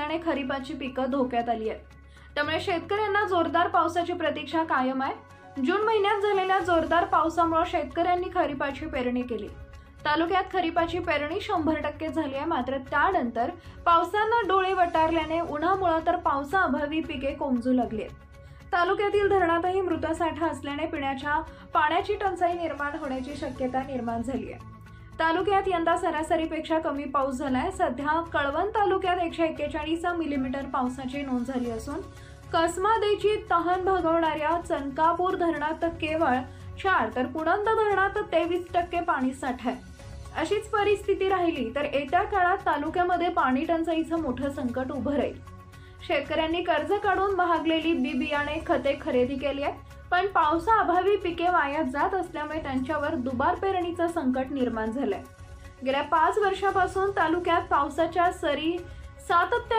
असल्याने खरीपाची पिकं धोक्यात आली आहेत। त्यामुळे शेतकऱ्यांना जोरदार पावसाची प्रतीक्षा कायम आहे। जून महिन्यात झालेल्या जोरदार पावसामुळे शेतकऱ्यांनी खरीपाची पेरणी केली। तालुक्यात खरीपाची पेरणी 100% झाली आहे। मात्र त्यानंतर पावसानं डोळे वटारल्याने उन्हामुळे तर पावसाअभावी पिके कोमजू लागली आहेत। तालुक्यातील धरणातही मृतसाठा असल्याने पिण्याच्या पाण्याची टंचाई निर्माण होण्याची शक्यता निर्माण झाली आहे। तालुक्यात यंदा सरासरीपेक्षा कमी पाऊस झालाय। सध्या कळवण तालुक्यात 141 मिलीमीटर पावसाची नोंद झाली असून कसमादेची तहान भागवणाऱ्या चनकापूर धरणात केवळ 4 तर पुणंद धरणात 23% पाणी साठा आहे। अशीच परिस्थिती राहिली तर येत्या काळात तालुक्यामध्ये पाणी टंचाईचं मोठं संकट उभं राहील। शेतकऱ्यांनी कर्ज काढून महागलेली बियाणे खते खरेदी केली आहे, पण पावसाअभावी पिके वाया जात असल्यामुळे त्यांच्यावर दुबार पेरणीचं संकट निर्माण झालंय। गेल्या 5 वर्षापासून तालुक्यात पावसाच्या सरी सातत्याने